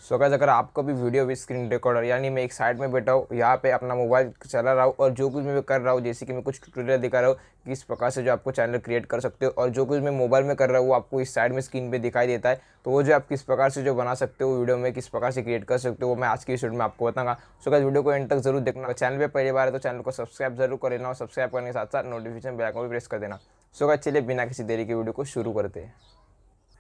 So guys, अगर आपको भी वीडियो विद स्क्रीन रिकॉर्डर यानी मैं एक साइड में बैठा हूँ, यहाँ पे अपना मोबाइल चला रहा हूँ और जो कुछ मैं कर रहा हूँ, जैसे कि मैं कुछ ट्यूटोरियल दिखा रहा हूँ कि इस प्रकार से जो आपको चैनल क्रिएट कर सकते हो, और जो कुछ मैं मोबाइल में कर रहा हूँ वो आपको इस साइड में स्क्रीन पे दिखाई देता है। तो वो जो आप किस प्रकार से जो बना सकते हो वीडियो में, किस प्रकार से क्रिएट कर सकते हो, वो मैं आज की इस वीडियो में आपको बताऊंगा। सो गाइस, वीडियो को एंड तक जरूर देखना। चैनल पे पहली बार है तो चैनल को सब्सक्राइब जरूर कर लेना और सब्सक्राइब करने के साथ साथ नोटिफिकेशन बेल आइकन भी प्रेस कर देना। सो गाइस, चलिए बिना किसी देरी के वीडियो को शुरू करते हैं।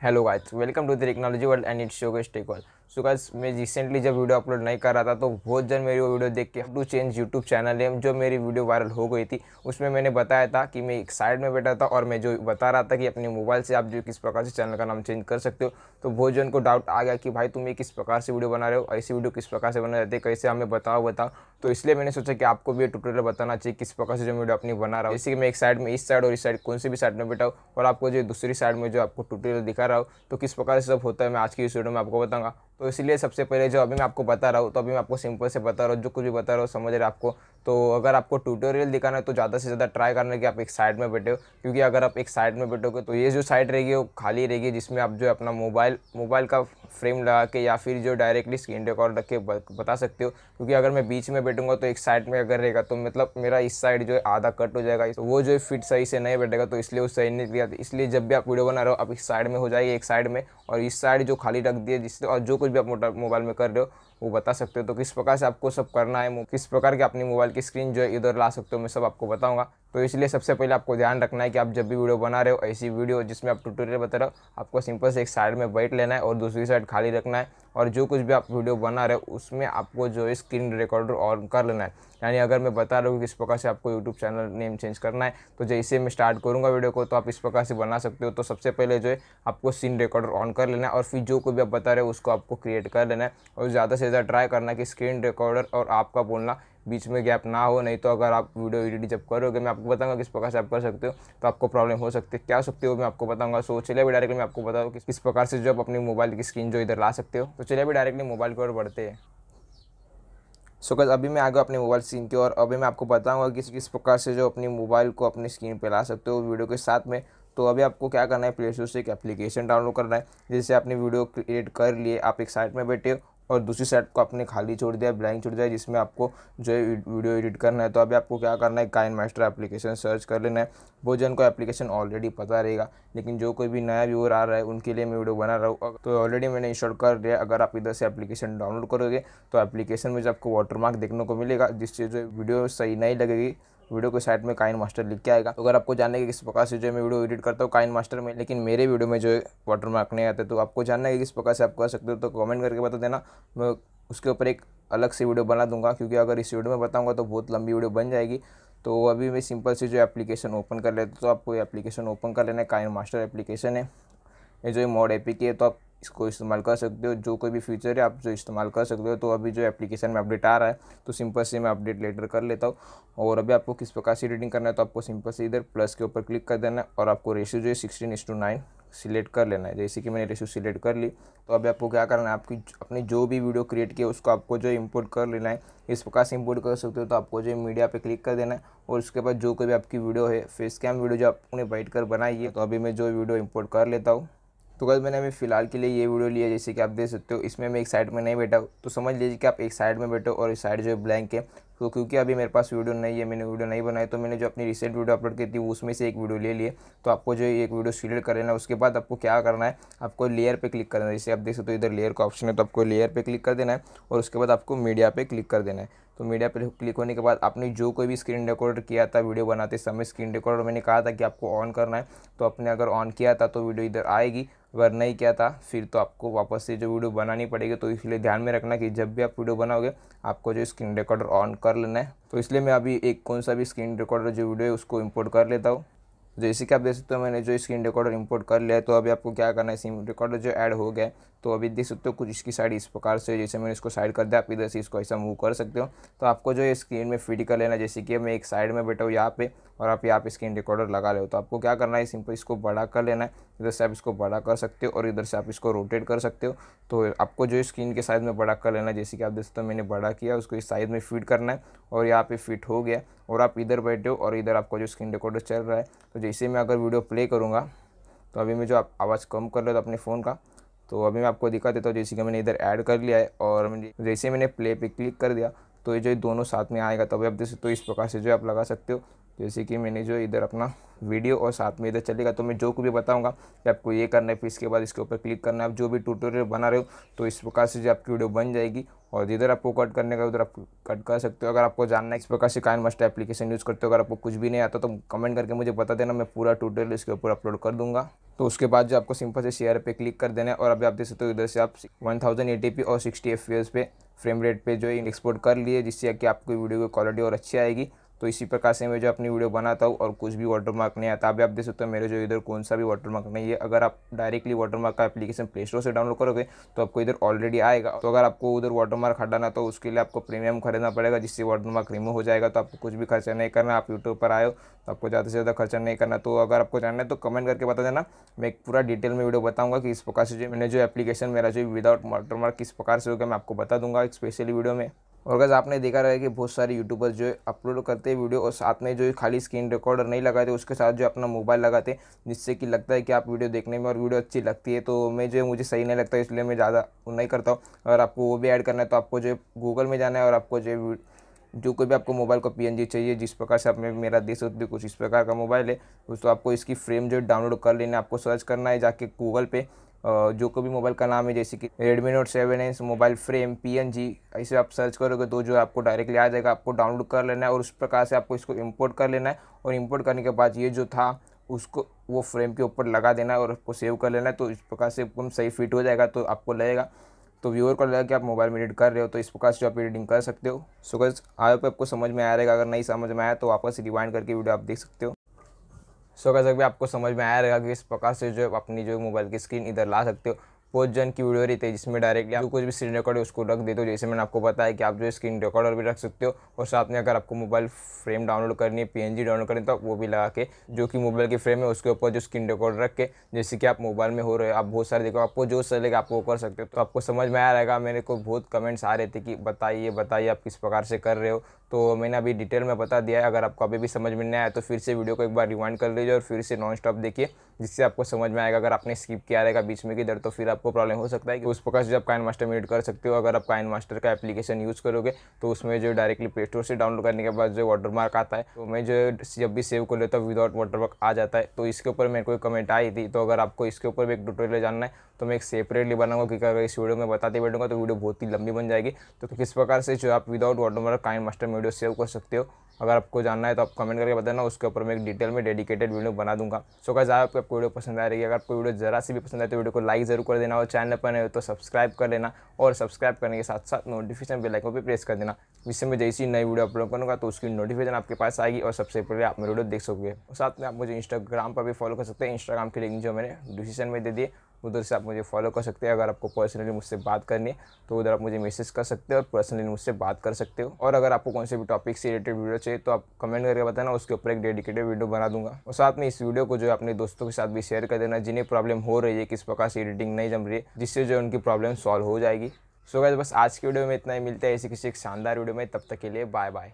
Hello guys, welcome to the technology world and it's Yogesh tech. So guys, मैं रिसेंटली जब वीडियो अपलोड नहीं कर रहा था तो बहुत जन मेरी वो वीडियो देख के टू चेंज यूट्यूब चैनल है, जो मेरी वीडियो वायरल हो गई थी। उसमें मैंने बताया था कि मैं एक साइड में बैठा था और मैं जो बता रहा था कि अपने मोबाइल से आप जो किस प्रकार से चैनल का नाम चेंज कर सकते हो। तो बहुत जन को डाउट आ गया कि भाई तुम ये किस प्रकार से वीडियो बना रहे हो, ऐसी वीडियो किस प्रकार से बना जाती है, कैसे हमें बताओ। तो इसलिए मैंने सोचा कि आपको भी ये ट्यूटोरियल बताना चाहिए किस प्रकार से जो वीडियो अपनी बना रहा हूँ। जैसे कि मैं एक साइड में, इस साइड और इस साइड कौन सी भी साइड में बैठा हूँ, और आपको जो दूसरी साइड में जो आपको ट्यूटोरियल दिखा रहा हूँ, तो किस प्रकार से सब होता है मैं आज की इस वीडियो में आपको बताऊंगा। तो इसलिए सबसे पहले जो अभी मैं आपको बता रहा हूँ, तो अभी मैं आपको सिंपल से बता रहा हूँ, जो कुछ भी बता रहा हूँ समझ रहे आपको। तो अगर आपको ट्यूटोरियल दिखाना है तो ज़्यादा से ज़्यादा ट्राई करना है कि आप एक साइड में बैठे हो, क्योंकि अगर आप एक साइड में बैठोगे तो ये जो साइड रहेगी वो खाली रहेगी, जिसमें आप जो अपना मोबाइल का फ्रेम लगा के या फिर जो डायरेक्टली स्क्रीन रिकॉर्ड रख के बता सकते हो। क्योंकि अगर मैं बीच में बैठूंगा तो एक साइड में अगर रहेगा तो मतलब मेरा इस साइड जो है आधा कट हो जाएगा, तो वो जो है फिट सही से नहीं बैठेगा, तो इसलिए वो सही नहीं दिया। इसलिए जब भी आप वीडियो बना रहे हो आप इस साइड में हो जाइए, एक साइड में, और इस साइड जो खाली रख दिए, जिससे और जो कुछ भी आप मोबाइल में कर रहे हो वो बता सकते हो। तो किस प्रकार से आपको सब करना है, किस प्रकार के अपनी मोबाइल की स्क्रीन जो है इधर ला सकते हो, मैं सब आपको बताऊंगा। तो इसलिए सबसे पहले आपको ध्यान रखना है कि आप जब भी वीडियो बना रहे हो, ऐसी वीडियो जिसमें आप ट्यूटोरियल बता रहे हो, आपको सिंपल से एक साइड में बैठ लेना है और दूसरी साइड खाली रखना है। और जो कुछ भी आप वीडियो बना रहे हो उसमें आपको जो है स्क्रीन रिकॉर्डर ऑन कर लेना है। यानी अगर मैं बता रहा हूँ किस प्रकार से आपको यूट्यूब चैनल नेम चेंज करना है, तो जैसे मैं स्टार्ट करूँगा वीडियो को तो आप इस प्रकार से बना सकते हो। तो सबसे पहले जो है आपको स्क्रीन रिकॉर्डर ऑन कर लेना है, और फिर जो कोई भी आप बता रहे हो उसको आपको क्रिएट कर लेना है। और ज़्यादा से ज़्यादा ट्राई करना है कि स्क्रीन रिकॉर्डर और आपका बोलना बीच में गैप ना हो, नहीं तो अगर आप वीडियो एडिट जब करोगे, मैं आपको बताऊंगा किस प्रकार से आप कर सकते हो, तो आपको प्रॉब्लम हो सकती है। क्या सकते हो मैं आपको बताऊंगा। सो चलिए अभी डायरेक्टली मैं आपको बताऊँ कि किस प्रकार से जो आप अपनी मोबाइल की स्क्रीन जो इधर ला सकते हो। तो चलिए अभी डायरेक्टली मोबाइल की ओर बढ़ते हैं। सो गाइस, अभी मैं आ गया अपने मोबाइल स्क्रीन की ओर। अभी मैं आपको बताऊंगा कि किस प्रकार से जो अपनी मोबाइल को अपनी स्क्रीन पे ला सकते हो वीडियो के साथ में। तो अभी आपको क्या करना है, प्ले स्टोर से एक एप्लीकेशन डाउनलोड करना है। जैसे आपने वीडियो क्रिएट कर लिए, आप एक साइड में बैठे हो और दूसरी साइड को आपने खाली छोड़ दिया, ब्लैंक छोड़ दिया, जिसमें आपको जो है वीडियो एडिट करना है। तो अभी आपको क्या करना है, काइन मास्टर एप्लीकेशन सर्च कर लेना है। बहुत जन को एप्लीकेशन ऑलरेडी पता रहेगा, लेकिन जो कोई भी नया व्यूअर आ रहा है उनके लिए मैं वीडियो बना रहा हूँ। तो ऑलरेडी मैंने इंस्टॉल कर दिया। अगर आप इधर से एप्लीकेशन डाउनलोड करोगे तो एप्लीकेशन में जो आपको वाटरमार्क देखने को मिलेगा, जिससे जो वीडियो सही नहीं लगेगी, वीडियो के साइड में काइन मास्टर लिख के आएगा। तो अगर आपको जानना है कि किस प्रकार से जो मैं वीडियो एडिट करता हूँ काइन मास्टर में, लेकिन मेरे वीडियो में जो है वाटरमार्क नहीं आते, तो आपको जानना है कि किस प्रकार से आप कर सकते हो, तो कमेंट करके बता देना। मैं उसके ऊपर एक अलग से वीडियो बना दूंगा, क्योंकि अगर इस वीडियो में बताऊंगा तो बहुत लंबी वीडियो बन जाएगी। तो अभी मैं सिंपल से जो एप्लीकेशन ओपन कर लेता हूँ। तो आपको एप्लीकेशन ओपन कर लेना है, काइन मास्टर एप्लीकेशन है ये जो मोड एपीके है, तो आप इसको इस्तेमाल कर सकते हो। जो कोई भी फीचर है आप जो इस्तेमाल कर सकते हो। तो अभी जो एप्लीकेशन में अपडेट आ रहा है, तो सिंपल से मैं अपडेट लेटर कर लेता हूँ। और अभी आपको किस प्रकार से एडिटिंग करना है, तो आपको सिंपल से इधर प्लस के ऊपर क्लिक कर देना है, और आपको रेशियो जो है 16:9 सिलेक्ट कर लेना है। जैसे कि मैंने रेशियो सिलेक्ट कर ली, तो अभी आपको क्या करना है, आपकी अपनी जो भी वीडियो क्रिएट किया उसको आपको जो इंपोर्ट कर लेना है। इस प्रकार से इंपोर्ट कर सकते हो। तो आपको जो मीडिया पे क्लिक कर देना है, और उसके बाद जो कोई भी आपकी वीडियो है, फेस कैम वीडियो जो आपने बैठ कर बनाई है, तो अभी मैं जो वीडियो इंपोर्ट कर लेता हूँ। तो गाइस, मैंने अभी फ़िलहाल के लिए ये वीडियो लिया। जैसे कि आप देख सकते हो इसमें मैं एक साइड में नहीं बैठा हूँ, तो समझ लीजिए कि आप एक साइड में बैठे हो और इस साइड जो है ब्लैंक है। तो क्योंकि अभी मेरे पास वीडियो नहीं है, मैंने वीडियो नहीं बनाई, तो मैंने जो अपनी रिसेंट वीडियो अपलोड की थी उसमें से एक वीडियो ले लिए। तो आपको जो है एक वीडियो सिलेक्ट कर लेना है। उसके बाद आपको क्या करना है, आपको लेयर पे क्लिक करना है। जैसे आप देख सकते हो इधर लेयर का ऑप्शन है, तो आपको लेयर पे क्लिक कर देना है, और उसके बाद आपको मीडिया पे क्लिक कर देना है। तो मीडिया पे क्लिक होने के बाद आपने जो कोई भी स्क्रीन रिकॉर्डर किया था वीडियो बनाते समय, स्क्रीन रिकॉर्डर मैंने कहा था कि आपको ऑन करना है, तो आपने अगर ऑन किया था तो वीडियो इधर आएगी। अगर नहीं किया था फिर तो आपको वापस से जो वीडियो बनानी पड़ेगी। तो इसलिए ध्यान में रखना कि जब भी आप वीडियो बनाओगे आपको जो स्क्रीन रिकॉर्डर ऑन कर लेना है। तो इसलिए मैं अभी एक कौन सा भी स्क्रीन रिकॉर्डर जो वीडियो है उसको इंपोर्ट कर लेता हूँ। जैसे कि आप देख सकते हो मैंने जो स्क्रीन रिकॉर्डर इंपोर्ट कर लिया है। तो अभी आपको क्या करना है, स्क्रीन रिकॉर्डर जो ऐड हो गया है, तो अभी देख सकते हो कुछ इसकी साइड इस प्रकार से, जैसे मैंने इसको साइड कर दिया, आप इधर से इसको ऐसा मूव कर सकते हो। तो आपको जो है स्क्रीन में फिट कर लेना। जैसे कि मैं एक साइड में बैठा हूँ यहाँ पे, और आप यहाँ पे स्क्रीन रिकॉर्डर लगा ले हो, तो आपको क्या करना है, सिंपल इसको बड़ा कर लेना है। इधर से आप इसको बड़ा कर सकते हो और इधर से आप इसको रोटेट कर सकते हो। तो आपको जो स्क्रीन के साइज़ में बड़ा कर लेना है। जैसे कि आप देख सकते हो मैंने बड़ा किया, उसको इस साइज़ में फिट करना है, और यहाँ पे फिट हो गया। और आप इधर बैठे हो और इधर आपको जो स्क्रीन रिकॉर्डर चल रहा है। तो जैसे मैं अगर वीडियो प्ले करूँगा, तो अभी मैं जो आवाज़ कम कर लेता अपने फ़ोन का, तो अभी मैं आपको दिखा देता हूँ। जैसे कि मैंने इधर ऐड कर लिया है और जैसे मैंने प्ले पे क्लिक कर दिया तो ये जो दोनों साथ में आएगा, तभी आप देख सकते हो। इस प्रकार से जो आप लगा सकते हो। जैसे कि मैंने जो इधर अपना वीडियो और साथ में इधर चलेगा, तो मैं जो कुछ भी बताऊंगा कि आपको ये करना है, फिर इसके बाद इसके ऊपर क्लिक करना है। आप जो भी ट्यूटोरियल बना रहे हो तो इस प्रकार से जो आपकी वीडियो बन जाएगी। और जिधर आपको कट करने का उधर आप कट कर सकते हो। अगर आपको जानना है इस प्रकार से काइनमास्टर एप्लीकेशन यूज़ करते हो, अगर आपको कुछ भी नहीं आता तो कमेंट करके मुझे बता देना, मैं पूरा ट्यूटोरियल इसके ऊपर अपलोड कर दूंगा। तो उसके बाद जो आपको सिंपल से शेयर पे क्लिक कर देना है और अभी आप देख सकते हो इधर से आप 1080p और 60 fps पे फ्रेम रेट पे जो है एक्सपोर्ट कर लिए, जिससे कि आपकी वीडियो की क्वालिटी और अच्छी आएगी। तो इसी प्रकार से मैं जो अपनी वीडियो बनाता हूँ और कुछ भी वाटरमार्क नहीं आता। अभी आप देख सकते हो मेरे जो इधर कौन सा भी वाटरमार्क नहीं है। अगर आप डायरेक्टली वाटरमार्क का एप्लीकेशन प्ले स्टोर से डाउनलोड करोगे तो आपको इधर ऑलरेडी आएगा। तो अगर आपको उधर वाटरमार्क हटाना तो उसके लिए आपको प्रीमियम खरीदना पड़ेगा, जिससे वाटरमार्क रिमूव हो जाएगा। तो आपको कुछ भी खर्चा नहीं करना। आप यूट्यूब पर आए हो तो आपको ज़्यादा से ज़्यादा खर्चा नहीं करना। तो अगर आपको जानना है तो कमेंट करके बता देना, मैं एक पूरा डिटेल में वीडियो बताऊंगा कि इस प्रकार से जो मैंने जो एप्लीकेशन मेरा जो विदाउट वाटरमार्क किस प्रकार से होगा, मैं आपको बता दूंगा एक स्पेशली वीडियो में। और अगर आपने देखा रहेगा कि बहुत सारे यूट्यूबर्स जो है अपलोड करते हैं वीडियो और साथ में जो है खाली स्क्रीन रिकॉर्डर नहीं लगाते, उसके साथ जो अपना मोबाइल लगाते हैं, जिससे कि लगता है कि आप वीडियो देखने में और वीडियो अच्छी लगती है। तो मैं जो है मुझे सही नहीं लगता, इसलिए मैं ज़्यादा नहीं करता हूँ। अगर आपको वो भी ऐड करना है तो आपको जो है गूगल में जाना है और आपको जो कोई भी आपको मोबाइल को PNG चाहिए, जिस प्रकार से आपने मेरा देख सकते हो कुछ इस प्रकार का मोबाइल है, तो आपको इसकी फ्रेम जो डाउनलोड कर लेना है। आपको सर्च करना है जाके गूगल पे, जो कोई भी मोबाइल का नाम है, जैसे कि Redmi Note 7 mobile frame PNG, ऐसे आप सर्च करोगे तो जो आपको डायरेक्टली आ जाएगा। आपको डाउनलोड कर लेना है और उस प्रकार से आपको इसको इंपोर्ट कर लेना है। और इंपोर्ट करने के बाद ये जो था उसको वो फ्रेम के ऊपर लगा देना है और उसको सेव कर लेना है। तो इस प्रकार से एकदम सही फिट हो जाएगा। तो आपको लगेगा, तो व्यूअर को लगेगा कि आप मोबाइल में एडिट कर रहे हो। तो इस प्रकार से आप एडिटिंग कर सकते हो। सो गाइस, आई होप आपको समझ में आया रहेगा। अगर नहीं समझ में आया तो वापस रिवाइंड करके वीडियो आप देख सकते हो। सो गाइस, अभी आपको समझ में आया रहेगा कि इस प्रकार से जो अपनी जो मोबाइल की स्क्रीन इधर ला सकते हो। बहुत जन की वीडियो रहती है जिसमें डायरेक्टली आप जो कुछ भी स्क्रीन रिकॉर्ड है उसको रख देते हो। जैसे मैंने आपको बताया कि आप जो स्क्रीन रिकॉर्डर भी रख सकते हो और साथ में अगर आपको मोबाइल फ्रेम डाउनलोड करनी है, PNG डाउनलोड करनी है, तो आप वो भी लगा के जो कि मोबाइल की फ्रेम है उसके ऊपर जो स्क्रीन रिकॉर्ड रख के, जैसे कि आप मोबाइल में हो रहे हो, आप बहुत सारे देखो, आपको जो चलेगा आप वो कर सकते हो। तो आपको समझ में आया रहेगा। मेरे को बहुत कमेंट्स आ रहे थे कि बताइए बताइए आप किस प्रकार से कर रहे हो। तो मैंने अभी डिटेल में बता दिया है। अगर आपको अभी भी समझ में नहीं आया तो फिर से वीडियो को एक बार रिवाइंड कर लीजिए और फिर से नॉन स्टॉप देखिए, जिससे आपको समझ में आएगा। अगर आपने स्किप किया रहेगा बीच में किधर तो फिर आपको प्रॉब्लम हो सकता है कि उस प्रकार से आप काइनमास्टर में एडिट कर सकते हो। अगर आप काइनमास्टर का एप्लीकेशन यूज़ करोगे तो उसमें जो डायरेक्टली प्ले स्टोर से डाउनलोड करने के बाद जो वाटरमार्क आता है, तो मैं जो जब भी सेव कर लेता हूँ विदाउट वाटरमार्क आ जाता है। तो इसके ऊपर मेरे को कमेंट आई थी। तो अगर आपको इसके ऊपर भी एक ट्यूटोरियल जानना है तो मैं एक सेपरेटली बनाऊंगा, क्योंकि अगर इस वीडियो में बताते बैठूंगा तो वीडियो बहुत ही लंबी बन जाएगी। तो किस प्रकार से जो आप विदाउट वाटरमार्क काइनमास्टर में वीडियो सेव कर सकते हो, अगर आपको जानना है तो आप कमेंट करके बताना, उसके ऊपर मैं एक डिटेल में डेडिकेटेड वीडियो बना दूंगा। सो गाइस, आपको वीडियो पसंद आ रही है, अगर आपको वीडियो जरा सी भी पसंद आए तो वीडियो को लाइक जरूर कर देना और चैनल पर नए हो तो सब्सक्राइब कर लेना और सब्सक्राइब करने के साथ साथ नोटिफिकेशन बेल आइकन पर प्रेस कर देना, जिससे मैं जैसी नई वीडियो अपलोड करूँगा तो उसकी नोटिफिकेशन आपके पास आएगी और सबसे पहले आप मेरी वीडियो देख सकोगे। और साथ में आप मुझे इंस्टाग्राम पर भी फॉलो कर सकते हैं। इंस्टाग्राम की लिंक जो मैंने डिस्क्रिप्शन में दे दिए, उधर से आप मुझे फॉलो कर सकते हैं। अगर आपको पर्सनली मुझसे बात करनी है तो उधर आप मुझे मैसेज कर सकते हो और पर्सनली मुझसे बात कर सकते हो। और अगर आपको कौन से भी टॉपिक से रिलेटेड वीडियो चाहिए तो आप कमेंट करके बताना, उसके ऊपर एक डेडिकेटेड वीडियो बना दूंगा। और साथ में इस वीडियो को जो अपने दोस्तों के साथ भी शेयर कर देना, जिन्हें प्रॉब्लम हो रही है किस प्रकार से एडिटिंग नहीं जम रही है, जिससे जो उनकी प्रॉब्लम सॉल्व हो जाएगी। सो गाइस, बस आज की वीडियो में इतना ही। मिलता है ऐसे किसी एक शानदार वीडियो में, तब तक के लिए बाय बाय।